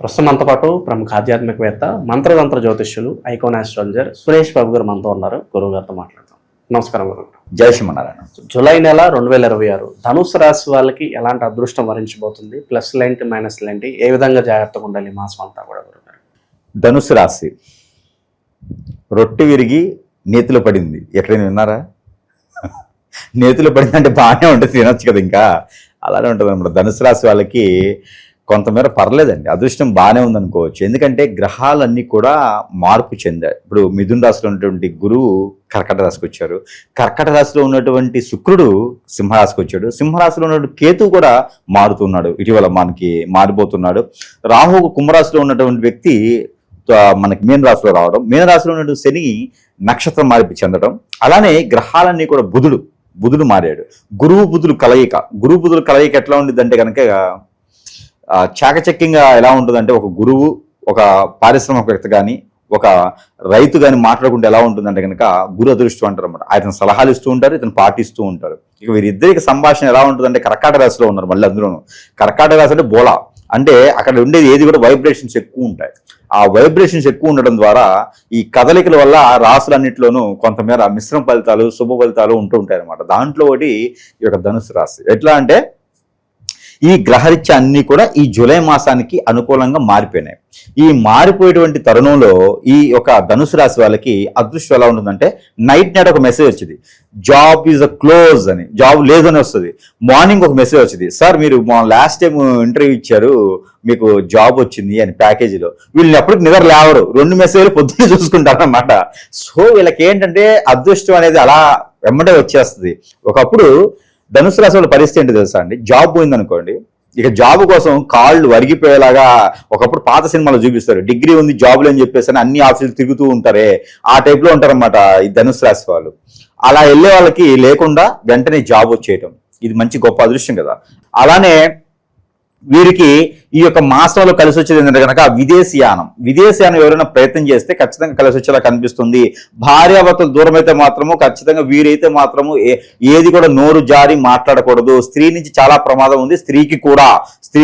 ప్రస్తుతం మనతో పాటు ప్రముఖ ఆధ్యాత్మికవేత్త మంత్రతంత్ర జ్యోతిష్యులు ఐకాన్ ఆస్ట్రాలజర్ సురేష్ బాబు గారు మనతో ఉన్నారు. గురువు గారితో మాట్లాడతాం. నమస్కారం గురువు. జై శ్రీమన్నారాయణ. జూలై నెల 2026 ధనుసు రాశి వాళ్ళకి ఎలాంటి అదృష్టం వరించబోతుంది? ప్లస్ ఏంటి, మైనస్ ఏంటి, ఏ విధంగా జాగ్రత్తగా ఉండాలి ఈ మాసం అంతా కూడా గురువు గారు? ధనుసు రాశి రొట్టె విరిగి నేతిలో పడింది. ఎక్కడైనా విన్నారా? నేతిలో పడింది అంటే బాగానే ఉంటుంది, తినొచ్చు కదా. ఇంకా అలానే ఉంటుంది అనమాట. ధనుసు రాశి వాళ్ళకి కొంతమేర పర్లేదండి, అదృష్టం బాగానే ఉందనుకోవచ్చు. ఎందుకంటే గ్రహాలన్నీ కూడా మార్పు చెందాయి. ఇప్పుడు మిథున రాశిలో ఉన్నటువంటి గురువు కర్కట రాశికి వచ్చారు, కర్కట రాశిలో ఉన్నటువంటి శుక్రుడు సింహరాశికి వచ్చాడు, సింహరాశిలో ఉన్నటువంటి కేతువు కూడా మారుతున్నాడు, ఇటీవల మనకి మారిపోతున్నాడు. రాహువు కుంభరాశిలో ఉన్నటువంటి వ్యక్తి మనకి మీన రాశిలో రావడం, మీన రాశిలో ఉన్నటువంటి శని నక్షత్రం మార్పు చెందడం, అలానే గ్రహాలన్నీ కూడా బుధుడు మారాడు. గురువు బుధుడు కలయిక ఎట్లా ఉండిద్దంటే కనుక చాకచక్యంగా ఎలా ఉంటుందంటే, ఒక గురువు ఒక పారిశ్రామికవేత్త కానీ ఒక రైతు కానీ మాట్లాడుకుంటే ఎలా ఉంటుందంటే కనుక గురు అదృష్టం అంటారు అనమాట. ఆయన సలహాలు ఇస్తూ ఉంటారు, ఇతను పాటిస్తూ ఉంటారు. ఇక వీరిద్దరికి సంభాషణ ఎలా ఉంటుందంటే, కర్కాటక రాశిలో ఉన్నారు మళ్ళీ అందులోనూ. కర్కాటక రాశి అంటే బోలా, అంటే అక్కడ ఉండేది ఏది కూడా వైబ్రేషన్స్ ఎక్కువ ఉంటాయి. ఆ వైబ్రేషన్స్ ఎక్కువ ఉండడం ద్వారా ఈ కదలికల వల్ల ఆ రాశులన్నింటిలోనూ కొంతమేర మిశ్రమ ఫలితాలు శుభ ఫలితాలు ఉంటూ ఉంటాయి అనమాట. దాంట్లో ఒకటి ఈ యొక్క ధనుసు రాశి. ఎట్లా అంటే ఈ గ్రహరీత్యా అన్ని కూడా ఈ జూలై మాసానికి అనుకూలంగా మారిపోయినాయి. ఈ మారిపోయేటువంటి తరుణంలో ఈ యొక్క ధనుసు రాశి వాళ్ళకి అదృష్టం ఎలా ఉంటుందంటే, నైట్ ఒక మెసేజ్ వచ్చింది, జాబ్ ఈజ్ క్లోజ్ అని, జాబ్ లేదని వస్తుంది. మార్నింగ్ ఒక మెసేజ్ వచ్చింది, సార్ మీరు లాస్ట్ టైం ఇంటర్వ్యూ ఇచ్చారు, మీకు జాబ్ వచ్చింది అని ప్యాకేజీలో. వీళ్ళని ఎప్పటికి నిద్ర లేవరు, 2 మెసేజ్లు పొద్దున్నే చూసుకుంటారు అన్నమాట. సో వీళ్ళకి ఏంటంటే అదృష్టం అనేది అలా వెంబడే వచ్చేస్తుంది. ఒకప్పుడు ధనుసు రాశి వాళ్ళ పరిస్థితి ఏంటి తెలుసా అండి? జాబ్ పోయిందనుకోండి, ఇక జాబ్ కోసం కాళ్ళు వరిగిపోయేలాగా ఒకప్పుడు పాత సినిమాలో చూపిస్తారు, డిగ్రీ ఉంది జాబ్ అని చెప్పేసి అన్ని ఆఫీసులు తిరుగుతూ ఉంటారే, ఆ టైప్లో ఉంటారన్నమాట ఈ ధనుసు రాశి వాళ్ళు. అలా వెళ్ళే వాళ్ళకి లేకుండా వెంటనే జాబ్ వచ్చేయటం, ఇది మంచి గొప్ప అదృష్టం కదా. అలానే వీరికి ఈ యొక్క మాసంలో కలిసి వచ్చేది ఏంటంటే కనుక విదేశీయానం ఎవరైనా ప్రయత్నం చేస్తే ఖచ్చితంగా కలిసి వచ్చేలా కనిపిస్తుంది. భార్యాభర్తలు దూరం అయితే మాత్రము ఖచ్చితంగా వీరైతే మాత్రము ఏది కూడా నోరు జారి మాట్లాడకూడదు. స్త్రీ నుంచి చాలా ప్రమాదం ఉంది, స్త్రీకి కూడా, స్త్రీ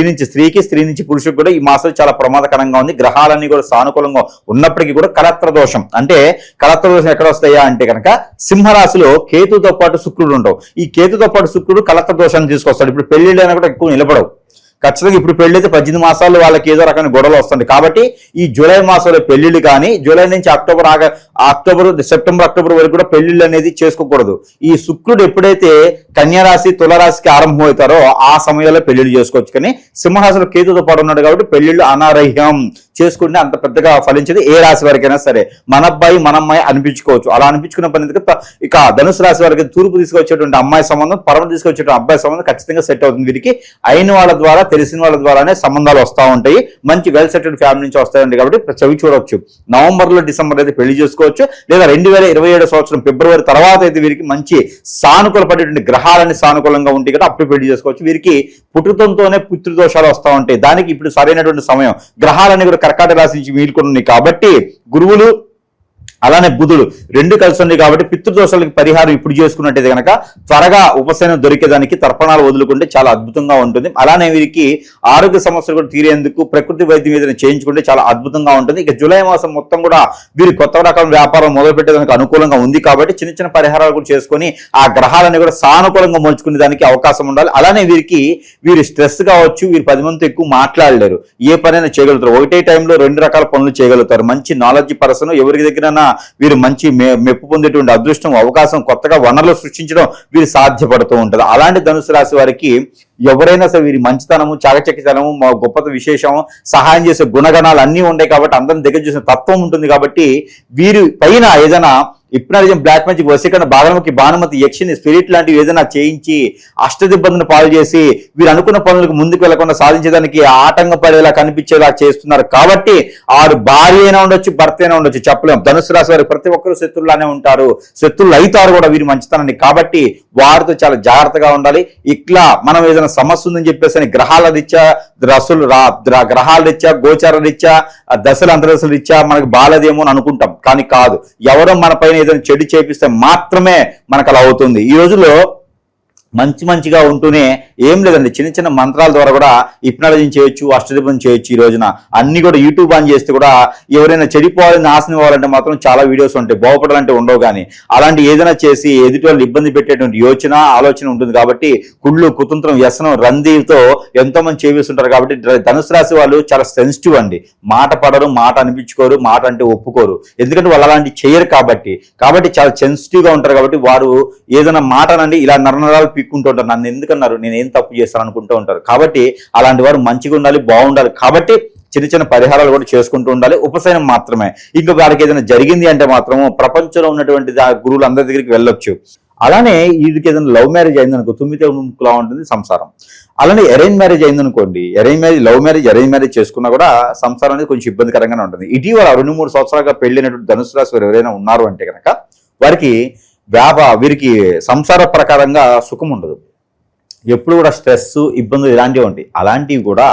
నుంచి పురుషుడికి కూడా ఈ మాసం చాలా ప్రమాదకరంగా ఉంది. గ్రహాలన్నీ కూడా సానుకూలంగా ఉన్నప్పటికీ కూడా కలత్ర దోషం, అంటే కలత్ర దోషం ఎక్కడ వస్తాయా అంటే కనుక సింహరాశిలో కేతుతో పాటు శుక్రుడు ఉంటావు. ఈ కేతుతో పాటు శుక్రుడు కలత్ర దోషాన్ని తీసుకొస్తాడు. ఇప్పుడు పెళ్లిళ్ళైనా కూడా ఎక్కువ నిలబడవు. ఖచ్చితంగా ఇప్పుడు పెళ్ళైతే 18 మాసాలు వాళ్ళకి ఏదో రకమైన గొడవలు వస్తుంది. కాబట్టి ఈ జూలై మాసంలో పెళ్లిళ్ళు కానీ, జూలై నుంచి సెప్టెంబర్ అక్టోబర్ వరకు కూడా పెళ్లిళ్ళు అనేది చేసుకోకూడదు. ఈ శుక్రుడు ఎప్పుడైతే కన్యారాశి తులరాశికి ఆరంభం అవుతారో ఆ సమయంలో పెళ్లిళ్ళు చేసుకోవచ్చు. కానీ సింహరాశిలో కేతుతో పాటు ఉన్నాడు కాబట్టి పెళ్లిళ్ళు అనార్హం, చేసుకుంటే అంత పెద్దగా ఫలించేది ఏ రాశి వారికైనా సరే. మన అబ్బాయి మన అమ్మాయి అనిపించుకోవచ్చు. అలా అనిపించుకున్న పని ఇక ధనుసు రాశి వారికి తూర్పు తీసుకొచ్చేటువంటి అమ్మాయి సంబంధం, పరమ తీసుకొచ్చేటువంటి అబ్బాయి సంబంధం ఖచ్చితంగా సెట్ అవుతుంది. వీరికి అయిన వాళ్ళ ద్వారా, తెలిసిన వాళ్ళ ద్వారానే సంబంధాలు వస్తూ ఉంటాయి. మంచి వెల్ సెటిల్డ్ ఫ్యామిలీ నుంచి వస్తాయండి. కాబట్టి చవి చూడవచ్చు. నవంబర్లో డిసెంబర్ అయితే పెళ్లి చేసుకోవచ్చు, లేదా 2027 సంవత్సరం ఫిబ్రవరి తర్వాత అయితే వీరికి మంచి సానుకూల పడేటువంటి గ్రహాలన్నీ సానుకూలంగా ఉంటాయి కదా, అప్పుడు పెళ్లి చేసుకోవచ్చు. వీరికి పుట్టుతంతోనే పితృదోషాలు వస్తూ ఉంటాయి. దానికి ఇప్పుడు సరైనటువంటి సమయం. గ్రహాలన్నీ కూడా కర్కాటక రాశి నుంచి వీలుకొని ఉన్నాయి కాబట్టి గురువులు అలానే బుధుడు 2 కలిసి ఉన్నాయి కాబట్టి పితృదోషాలకి పరిహారం ఇప్పుడు చేసుకున్నట్టయితే కనుక త్వరగా ఉపశమనం దొరికేదానికి తర్పణాలు వదులుకుంటే చాలా అద్భుతంగా ఉంటుంది. అలానే వీరికి ఆరోగ్య సమస్యలు కూడా తీరేందుకు ప్రకృతి వైద్యం ఏదైనా చేయించుకుంటే చాలా అద్భుతంగా ఉంటుంది. ఇక జూలై మాసం మొత్తం కూడా వీరి కొత్త రకం వ్యాపారం మొదలు పెట్టేదానికి అనుకూలంగా ఉంది కాబట్టి చిన్న చిన్న పరిహారాలు కూడా చేసుకొని ఆ గ్రహాలన్నీ కూడా సానుకూలంగా మలుచుకునే దానికి అవకాశం ఉండాలి. అలానే వీరు స్ట్రెస్ కావచ్చు, వీరు 10 మందితో ఎక్కువ మాట్లాడలేరు, ఏ పనైనా చేయగలుగుతారు. ఒకటే టైంలో 2 రకాల పనులు చేయగలుగుతారు. మంచి నాలెడ్జ్ పర్సన్, ఎవరికి దగ్గర వీరు మంచి మెప్పు పొందేటువంటి అదృష్టం, అవకాశం, కొత్తగా వనరులు సృష్టించడం వీరు సాధ్యపడుతూ ఉంటుంది. అలాంటి ధనుసు రాశి వారికి ఎవరైనా సరే వీరి మంచితనము, చాకచక్యతనము, గొప్పత విశేషము, సహాయం చేసే గుణగణాలు అన్నీ ఉంటాయి కాబట్టి అందరిని దగ్గర చూసిన తత్వం ఉంటుంది. కాబట్టి వీరి పైన ఏదైనా హిప్నాటిజం, బ్లాక్ మ్యాజిక్, వశీకరణ, బాలముఖి, భానుమతి, యక్షిని, స్పిరిట్ లాంటివి ఏదైనా చేయించి అష్టదిబ్బందిని పాలు చేసి వీరు అనుకున్న పనులకు ముందుకు వెళ్లకుండా సాధించడానికి ఆటంకపడేలా కనిపించేలా చేస్తున్నారు. కాబట్టి ఆరు భార్య అయినా ఉండొచ్చు, భర్త అయినా ఉండొచ్చు, చెప్పలేం. ధనుసు రాశి వారికి ప్రతి ఒక్కరు శత్రువులానే ఉంటారు, శత్రువులు అవుతారు కూడా వీరి మంచితనాన్ని. కాబట్టి వారితో చాలా జాగ్రత్తగా ఉండాలి. ఇట్లా మనం ఏదైనా సమస్య ఉందని చెప్పేసి గ్రహాల రీత్యా, గ్రహాల రీత్యా, గోచార రీత్యా, దశల అంతర్దశల రీత్యా మనకు బాలదేమో అని అనుకుంటాం. కానీ కాదు, ఎవరో మన పైన ఏదైనా చెడు చేపిస్తే మాత్రమే మనకు అలా అవుతుంది. ఈ రోజుల్లో మంచిగా ఉంటూనే ఏం లేదండి, చిన్న చిన్న మంత్రాల ద్వారా కూడా హిప్నాలజీ చేయొచ్చు, అష్టదీపం చేయొచ్చు. ఈ రోజున అన్ని కూడా యూట్యూబ్ ఆన్ చేస్తే కూడా ఎవరైనా చెడిపోవాలి, నాశనం అవ్వాలంటే మాత్రం చాలా వీడియోస్ ఉంటాయి, బాగుపడాలంటే ఉండవు. కానీ అలాంటి ఏదైనా చేసి ఎదుటి వాళ్ళు ఇబ్బంది పెట్టేటువంటి ఆలోచన ఉంటుంది. కాబట్టి కుళ్ళు, కుతంత్రం, వ్యసనం, రందీతో ఎంతో మంది చేస్తుంటారు. కాబట్టి ధనుసు రాశి వాళ్ళు చాలా సెన్సిటివ్ అండి. మాట పడరు, మాట అనిపించుకోరు, మాట అంటే ఒప్పుకోరు. ఎందుకంటే వాళ్ళు అలాంటి చేయరు కాబట్టి చాలా సెన్సిటివ్ గా ఉంటారు. కాబట్టి వారు ఏదైనా మాట అనండి ఇలా నరనరాలు పీక్కుంటూ ఉంటారు. నన్ను ఎందుకన్నారు, నేను ఏం తప్పు చేస్తాను అనుకుంటూ ఉంటారు. కాబట్టి అలాంటి వారు మంచిగా ఉండాలి, బాగుండాలి. కాబట్టి చిన్న చిన్న పరిహారాలు కూడా చేసుకుంటూ ఉండాలి, ఉపశమనం మాత్రమే. ఇంకా వారికి ఏదైనా జరిగింది అంటే మాత్రము ప్రపంచంలో ఉన్నటువంటి గురువులు అందరి దగ్గరికి వెళ్ళొచ్చు. అలానే వీడికి ఏదైనా లవ్ మ్యారేజ్ అయిందనుకో 9 ముక్కులా ఉంటుంది సంసారం. అలానే అరేంజ్ మ్యారేజ్ అయిందనుకోండి, అరేంజ్ మ్యారేజ్ చేసుకున్నా కూడా సంసారం అనేది కొంచెం ఇబ్బందికరంగానే ఉంటుంది. ఇటీవల 2-3 సంవత్సరాలుగా పెళ్ళినటువంటి ధనుసు రాశి వారు ఎవరైనా ఉన్నారు అంటే కనుక వారికి వీరికి సంసార ప్రకారంగా సుఖం ఉండదు. ఎప్పుడు కూడా స్ట్రెస్, ఇబ్బందులు ఇలాంటివి ఉంటాయి. అలాంటివి కూడా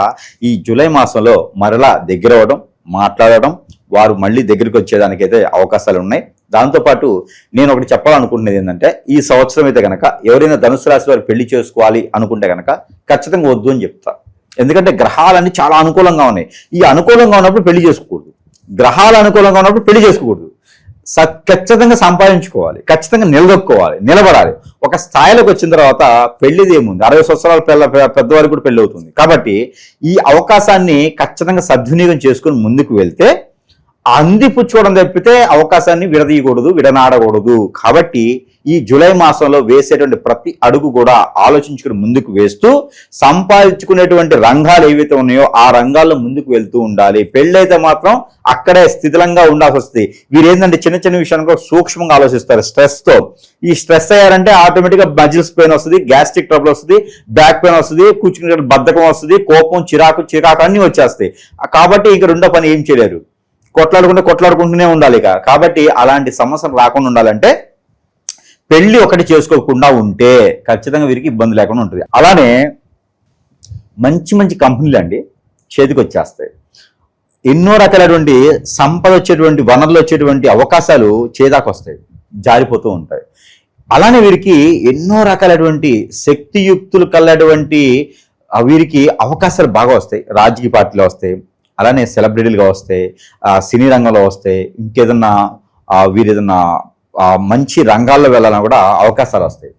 ఈ జూలై మాసంలో మరలా దగ్గర అవ్వడం, మాట్లాడడం, వారు మళ్ళీ దగ్గరికి వచ్చేదానికైతే అవకాశాలు ఉన్నాయి. దాంతోపాటు నేను ఒకటి చెప్పాలనుకుంటున్నది ఏంటంటే, ఈ సంవత్సరం అయితే కనుక ఎవరైనా ధనుసు రాశి వారు పెళ్లి చేసుకోవాలి అనుకుంటే కనుక ఖచ్చితంగా వద్దు అని చెప్తా. ఎందుకంటే గ్రహాలన్నీ చాలా అనుకూలంగా ఉన్నాయి. ఈ అనుకూలంగా ఉన్నప్పుడు పెళ్లి చేసుకోకూడదు, గ్రహాలు అనుకూలంగా ఉన్నప్పుడు పెళ్లి చేసుకోకూడదు. ఖచ్చితంగా సంపాదించుకోవాలి, ఖచ్చితంగా నిలబడాలి. ఒక స్థాయిలోకి వచ్చిన తర్వాత పెళ్లిది ఏముంది, 60 సంవత్సరాల పెద్దవారికి కూడా పెళ్లి అవుతుంది. కాబట్టి ఈ అవకాశాన్ని ఖచ్చితంగా సద్వినియోగం చేసుకుని ముందుకు వెళ్తే అందిపుచ్చుకోవడం తప్పితే అవకాశాన్ని విడనాడకూడదు. కాబట్టి ఈ జూలై మాసంలో వేసేటువంటి ప్రతి అడుగు కూడా ఆలోచించుకుని ముందుకు వేస్తూ సంపాదించుకునేటువంటి రంగాలు ఏవైతే ఉన్నాయో ఆ రంగాల్లో ముందుకు వెళ్తూ ఉండాలి. పెళ్ళైతే మాత్రం అక్కడే స్థితిలంగా ఉండాల్సి వస్తుంది. వీరేంటంటే చిన్న చిన్న విషయాన్ని సూక్ష్మంగా ఆలోచిస్తారు స్ట్రెస్తో. ఈ స్ట్రెస్ అయ్యారంటే ఆటోమేటిక్గా మజిల్స్ పెయిన్ వస్తుంది, గ్యాస్ట్రిక్ ట్రబుల్ వస్తుంది, బ్యాక్ పెయిన్ వస్తుంది, కూర్చునే బద్ధకం వస్తుంది, కోపం, చిరాకు అన్నీ వచ్చేస్తాయి. కాబట్టి ఇక రెండో పని ఏం చేయలేరు, కొట్లాడుకుంటూనే ఉండాలి. కాబట్టి అలాంటి సమస్యలు రాకుండా ఉండాలంటే పెళ్లి ఒకటి చేసుకోకుండా ఉంటే ఖచ్చితంగా వీరికి ఇబ్బంది లేకుండా ఉంటుంది. అలానే మంచి కంపెనీలు అండి చేతికి వచ్చేస్తాయి. ఎన్నో రకాలైనటువంటి సంపద వచ్చేటువంటి, వనరులు వచ్చేటువంటి అవకాశాలు చేదాకు వస్తాయి, జారిపోతూ ఉంటాయి. అలానే వీరికి ఎన్నో రకాలైనటువంటి శక్తియుక్తులు కలటువంటి వీరికి అవకాశాలు బాగా వస్తాయి. రాజకీయ పార్టీలో వస్తాయి, అలానే సెలబ్రిటీలుగా వస్తాయి, సినీ రంగంలో వస్తాయి, ఇంకేదన్నా వీరేదన్నా మంచి రంగాల్లో వెళ్ళాలని కూడా అవకాశాలు వస్తాయి.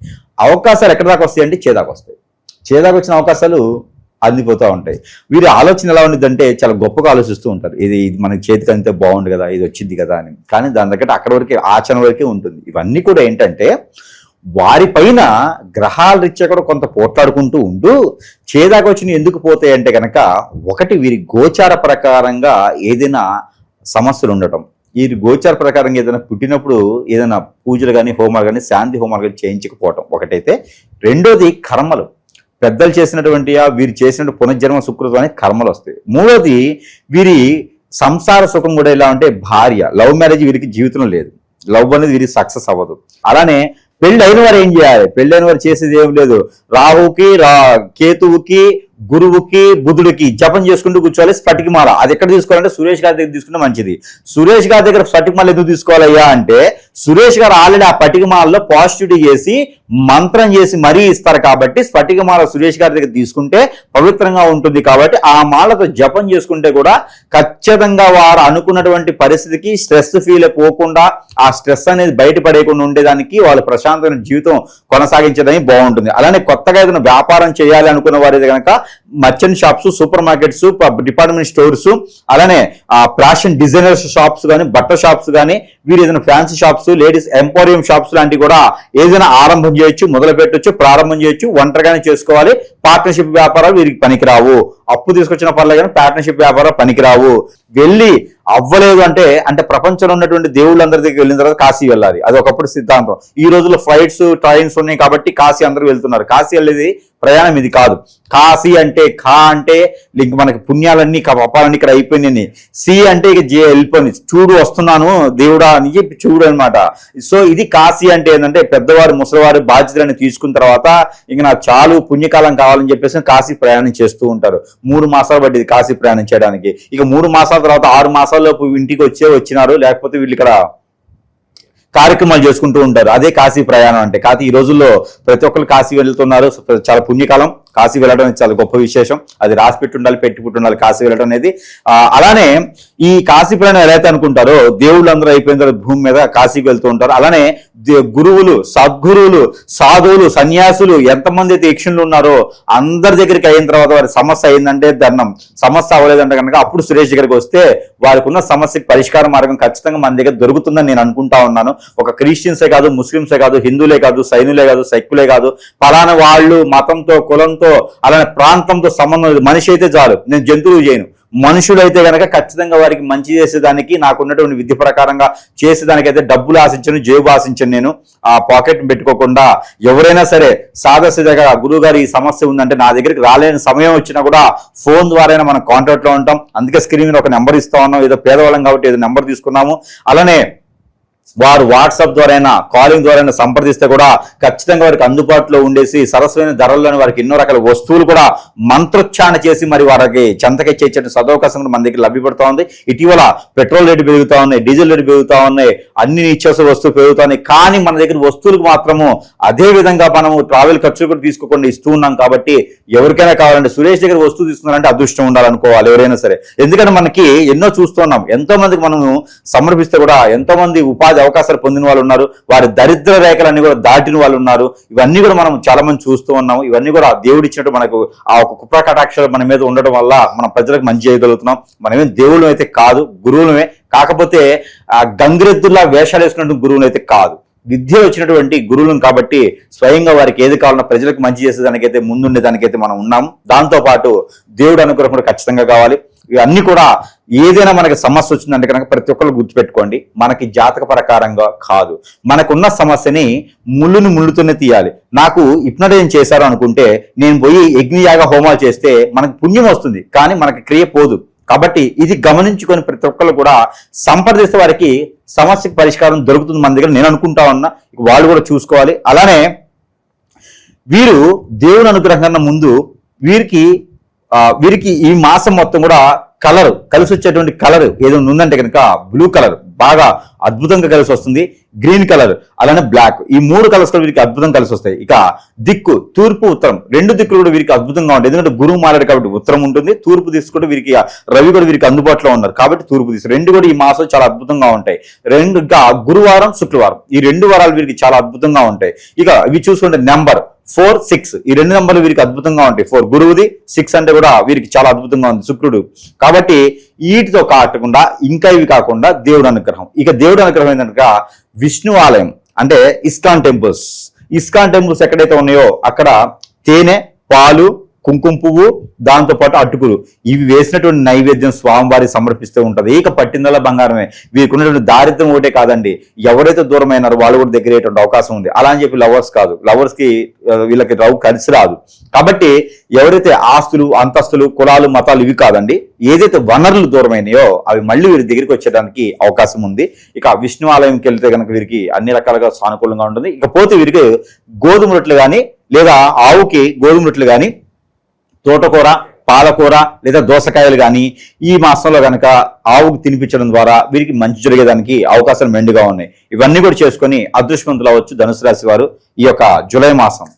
అవకాశాలు ఎక్కడి దాకా వస్తాయి అంటే చేదాకు వస్తాయి. చేదాకు వచ్చిన అవకాశాలు అందిపోతూ ఉంటాయి. వీరి ఆలోచన ఎలా ఉండదంటే చాలా గొప్పగా ఆలోచిస్తూ ఉంటారు. ఇది మనకి చేతికి అంతే బాగుండు కదా, ఇది వచ్చింది కదా అని. కానీ దాని దగ్గర అక్కడి వరకే, ఆచరణ వరకే ఉంటుంది. ఇవన్నీ కూడా ఏంటంటే వారిపైన గ్రహాల రీత్యా కూడా కొంత పోట్లాడుకుంటూ ఉంటూ చేదాకు వచ్చిన ఎందుకు పోతాయి అంటే కనుక, ఒకటి వీరి గోచార ప్రకారంగా ఏదైనా సమస్యలు ఉండటం, ఈ గోచార ప్రకారంగా ఏదైనా పుట్టినప్పుడు ఏదైనా పూజలు కానీ, హోమాలు కానీ, శాంతి హోమాలు కానీ చేయించకపోవటం ఒకటైతే. రెండోది కర్మలు, పెద్దలు చేసినటువంటి వీరు చేసిన పునర్జన్మ సుకృతం అనే కర్మలు వస్తాయి. మూడోది వీరి సంసార సుఖం కూడా ఎలా అంటే భార్య, లవ్ మ్యారేజ్ వీరికి జీవితంలో లేదు, లవ్ అనేది వీరికి సక్సెస్ అవ్వదు. అలానే పెళ్ళి అయిన వారు ఏం చేయాలి, పెళ్ళి అయిన వారు చేసేది ఏం లేదు, రాహుకి, కేతువుకి, గురువుకి, బుధుడికి జపం చేసుకుంటూ కూర్చోవాలి. స్ఫటికమాల అది ఎక్కడ తీసుకోవాలంటే సురేష్ గారి దగ్గర తీసుకుంటే మంచిది. సురేష్ గారి దగ్గర స్ఫటికమాల ఎందుకు తీసుకోవాలయ్యా అంటే, సురేష్ గారు ఆల్రెడీ ఆ పటికమాలలో పాజిటివిటీ చేసి మంత్రం చేసి మరీ ఇస్తారు. కాబట్టి స్ఫటికమాల సురేష్ గారి దగ్గర తీసుకుంటే పవిత్రంగా ఉంటుంది. కాబట్టి ఆ మాలతో జపం చేసుకుంటే కూడా ఖచ్చితంగా వారు అనుకున్నటువంటి పరిస్థితికి స్ట్రెస్ ఫీల్ పోకుండా, ఆ స్ట్రెస్ అనేది బయటపడేయకుండా ఉండేదానికి వాళ్ళు ప్రశాంతమైన జీవితం కొనసాగించడానికి బాగుంటుంది. అలానే కొత్తగా ఏదైనా వ్యాపారం చేయాలి అనుకున్న వారు కనుక merchant shops, super markets, department stores, అలానే ఫ్యాషన్ డిజైనర్స్ షాప్స్ కానీ, బట్టల షాప్స్ కానీ, వీరు ఏదైనా fancy shops, ladies emporium shops లాంటివి కూడా ఏదైనా ఆరంభం చేయొచ్చు, మొదలు పెట్టొచ్చు, ప్రారంభం చేయొచ్చు. ఒంటరిగానే చేసుకోవాలి. పార్ట్నర్షిప్ వ్యాపారాలు వీరికి పనికిరావు. అప్పు తీసుకొచ్చిన పర్లేదు కానీ పార్ట్నర్షిప్ వ్యాపారాలు పనికిరావు. వెళ్ళి అవ్వలేదు అంటే ప్రపంచంలో ఉన్నటువంటి దేవుళ్ళందరి దగ్గరికి వెళ్ళిన తర్వాత కాశీ వెళ్ళాలి. అది ఒకప్పుడు సిద్ధాంతం. ఈ రోజుల్లో ఫ్లైట్స్, ట్రైన్స్ ఉన్నాయి కాబట్టి కాశీ అందరూ వెళ్తున్నారు. కాశీ వెళ్ళేది ప్రయాణం ఇది కాదు. కాశీ అంటే అంటే ఇంక మనకి పుణ్యాలన్నీ పాపాలన్నీ ఇక్కడ అయిపోయినాయి. సి అంటే ఇక వెళ్ళిపోయింది, చూడు వస్తున్నాను దేవుడా అని చెప్పి చూడు అనమాట. సో ఇది కాశీ అంటే ఏంటంటే పెద్దవారు, ముసలివారు బాధ్యతలను తీసుకున్న తర్వాత ఇంక నాకు చాలు పుణ్యకాలం కావాలని చెప్పేసి కాశీ ప్రయాణం చేస్తూ ఉంటారు. 3 మాసాలు పట్టింది కాశీ ప్రయాణం చేయడానికి. ఇక 3 మాసాల తర్వాత 6 మాసాల్లోపు ఇంటికి వచ్చినారు. లేకపోతే వీళ్ళు ఇక్కడ కార్యక్రమాలు చేసుకుంటూ ఉంటారు. అదే కాశీ ప్రయాణం అంటే. కాదు ఈ రోజుల్లో ప్రతి ఒక్కరు కాశీ వెళ్తున్నారు. చాలా పుణ్యకాలం. కాశీ వెళ్ళడం అనేది చాలా గొప్ప విశేషం. అది రాసి పెట్టి ఉండాలి, పెట్టుకుంటూ ఉండాలి కాశీ వెళ్ళడం అనేది. అలానే ఈ కాశీ ప్రయాణం ఎలా అయితే అనుకుంటారో దేవుళ్ళు అందరూ అయిపోయిన తర్వాత భూమి మీద కాశీకి వెళ్తూ ఉంటారు. అలానే గురువులు, సద్గురువులు, సాధువులు, సన్యాసులు ఎంతమంది అయితే యక్షులు ఉన్నారో అందరి దగ్గరికి అయిన తర్వాత వారి సమస్య అయిందంటే దండం, సమస్య అవ్వలేదంటే కనుక అప్పుడు సురేష్ దగ్గరికి వస్తే వారికి ఉన్న సమస్యకి పరిష్కార మార్గం ఖచ్చితంగా మన దగ్గర దొరుకుతుందని నేను అనుకుంటా ఉన్నాను. ఒక క్రిస్టియన్సే కాదు, ముస్లింసే కాదు, హిందువులే కాదు, సైనులే కాదు, సైక్కులే కాదు, పలానా వాళ్ళు మతంతో, కులంతో, అలానే ప్రాంతంతో సంబంధం లేదు. మనిషి అయితే చాలు. నేను జంతువులు చేయను. మనుషులైతే కనుక ఖచ్చితంగా వారికి మంచి చేసేదానికి, నాకున్నటువంటి విద్య ప్రకారంగా చేసేదానికైతే డబ్బులు ఆశించను, జేబు ఆశించను. నేను ఆ పాకెట్ పెట్టుకోకుండా ఎవరైనా సరే సాదాసీదాగా గురువు గారు ఈ సమస్య ఉందంటే నా దగ్గరికి రాలేని సమయం వచ్చినా కూడా ఫోన్ ద్వారా మనం కాంటాక్ట్ లో ఉంటాం. అందుకే స్క్రీన్ మీద ఒక నెంబర్ ఇస్తా ఉన్నాం. ఏదో పేదవాళ్ళం కాబట్టి ఏదో నెంబర్ తీసుకున్నాము. అలానే వారు వాట్సాప్ ద్వారా, కాలింగ్ ద్వారా సంప్రదిస్తే కూడా ఖచ్చితంగా వారికి అందుబాటులో ఉండేసి సరస్వైన ధరల్లోని వారికి ఎన్నో రకాల వస్తువులు కూడా మంత్రోచ్చారణ చేసి మరి వారికి చెంతకెచ్చే సదవకాశం కూడా మన దగ్గర లభ్యపడుతూ ఉంది. ఇటీవల పెట్రోల్ రేటు పెరుగుతూ ఉన్నాయి, డీజిల్ రేటు పెరుగుతూ ఉన్నాయి, అన్ని నిత్యావసర వస్తువులు పెరుగుతూ ఉన్నాయి. కానీ మన దగ్గర వస్తువులకు మాత్రము అదే విధంగా మనము ట్రావెల్ ఖర్చులు కూడా తీసుకోకుండా ఇస్తూ ఉన్నాం. కాబట్టి ఎవరికైనా కావాలంటే సురేష్ దగ్గర వస్తువు తీసుకున్నారంటే అదృష్టం ఉండాలనుకోవాలి ఎవరైనా సరే. ఎందుకంటే మనకి ఎన్నో చూస్తున్నాం. ఎంతో మందికి మనము సమర్పిస్తే కూడా ఎంతో మంది ఉపాధి అవకాశాలు పొందిన వాళ్ళు ఉన్నారు. వారి దరిద్ర రేఖలన్నీ కూడా దాటిన వాళ్ళు ఉన్నారు. ఇవన్నీ కూడా మనం చాలా మంది చూస్తూ ఉన్నాము. ఇవన్నీ కూడా దేవుడు ఇచ్చినట్టు మనకు ఆ ఒక కృపా కటాక్షాలు మన మీద ఉండడం వల్ల మనం ప్రజలకు మంచి చేయగలుగుతున్నాం. మనమేం దేవుళ్ళు అయితే కాదు, గురువులమే. కాకపోతే ఆ గంగిరెద్దుల్లా వేషాలు వేసుకున్నట్టు గురువులు అయితే కాదు. విద్య వచ్చినటువంటి గురువులను కాబట్టి స్వయంగా వారికి ఏది కావాలన్నా ప్రజలకు మంచి చేసేదానికైతే ముందుండే దానికైతే మనం ఉన్నాము. దాంతో పాటు దేవుడు అనుగ్రహం కూడా ఖచ్చితంగా కావాలి. ఇవన్నీ కూడా ఏదైనా మనకి సమస్య వచ్చిందంటే కనుక ప్రతి ఒక్కరు గుర్తుపెట్టుకోండి, మనకి జాతక ప్రకారంగా కాదు. మనకున్న సమస్యని ముళ్ళుతోనే తీయాలి. నాకు హిప్నటైజేషన్ చేశారు అనుకుంటే నేను పోయి యజ్ఞయాగ హోమాలు చేస్తే మనకు పుణ్యం వస్తుంది, కానీ మనకి క్రియ పోదు. కాబట్టి ఇది గమనించుకొని ప్రతి ఒక్కరు కూడా సంప్రదిస్తే వారికి సమస్యకి పరిష్కారం దొరుకుతుంది మన దగ్గర నేను అనుకుంటా ఉన్నా. వాళ్ళు కూడా చూసుకోవాలి. అలానే వీరు దేవుని అనుగ్రహం కన్నా ముందు వీరికి ఈ మాసం మొత్తం కూడా కలర్ కలిసి వచ్చేటువంటి కలర్ ఏదైనా ఉందంటే కనుక బ్లూ కలర్ బాగా అద్భుతంగా కలిసి వస్తుంది. గ్రీన్ కలర్, అలానే బ్లాక్, ఈ 3 కలర్స్ కూడా వీరికి అద్భుతంగా కలిసి వస్తాయి. ఇక దిక్కు తూర్పు, ఉత్తరం 2 దిక్కులు కూడా వీరికి అద్భుతంగా ఉంటాయి. ఎందుకంటే గురువు మారాడు కాబట్టి ఉత్తరం ఉంటుంది. తూర్పు దిశ కూడా వీరికి రవి కూడా వీరికి అందుబాటులో ఉన్నారు కాబట్టి తూర్పు దిశ 2 కూడా ఈ మాసం చాలా అద్భుతంగా ఉంటాయి. ఇంకా గురువారం, శుక్రవారం ఈ 2 వారాలు వీరికి చాలా అద్భుతంగా ఉంటాయి. ఇక ఇవి చూసుకుంటే నెంబర్ 4, 6 ఈ 2 నెంబర్లు వీరికి అద్భుతంగా ఉంటాయి. 4 గురువుది, 6 అంటే కూడా వీరికి చాలా అద్భుతంగా ఉంది శుక్రుడు. కాబట్టి వీటితో కాకుండా ఇంకా ఇవి కాకుండా దేవుడు అనుగ్రహం. ఇక దేవుడు అనుగ్రహం ఏంటంటే విష్ణు ఆలయం అంటే ఇస్కాన్ టెంపుల్స్ ఎక్కడైతే ఉన్నాయో అక్కడ తేనె, పాలు, కుంకుమ పువ్వు, దాంతో పాటు అటుకులు ఇవి వేసినటువంటి నైవేద్యం స్వామివారికి సమర్పిస్తూ ఉంటుంది. ఏక పట్టిందల్లా బంగారమే. వీరికి ఉన్నటువంటి దారిద్ర్యం ఒకటే కాదండి, ఎవరైతే దూరమైనారో వాళ్ళు కూడా దగ్గర అయ్యేటువంటి అవకాశం ఉంది. అలా అని చెప్పి లవర్స్ కాదు, లవర్స్ కి వీళ్ళకి రవ్వు కలిసి రాదు. కాబట్టి ఎవరైతే ఆస్తులు, అంతస్తులు, కులాలు, మతాలు ఇవి కాదండి, ఏదైతే వనరులు దూరమైనాయో అవి మళ్ళీ వీరి దగ్గరికి వచ్చేయడానికి అవకాశం ఉంది. ఇక విష్ణు ఆలయంకి వెళ్తే కనుక వీరికి అన్ని రకాలుగా సానుకూలంగా ఉంటుంది. ఇకపోతే వీరికి గోధుమ రొట్టెలు కానీ లేదా ఆవుకి గోధుమ రొట్టెలు కానీ, తోటకూర, పాలకూర లేదా దోసకాయలు కానీ ఈ మాసంలో కనుక ఆవుకు తినిపించడం ద్వారా వీరికి మంచి జరిగేదానికి అవకాశాలు మెండుగా ఉన్నాయి. ఇవన్నీ కూడా చేసుకొని అదృష్టవంతులు అవ్వచ్చు ధనుసు రాశి వారు ఈ యొక్క జూలై మాసం.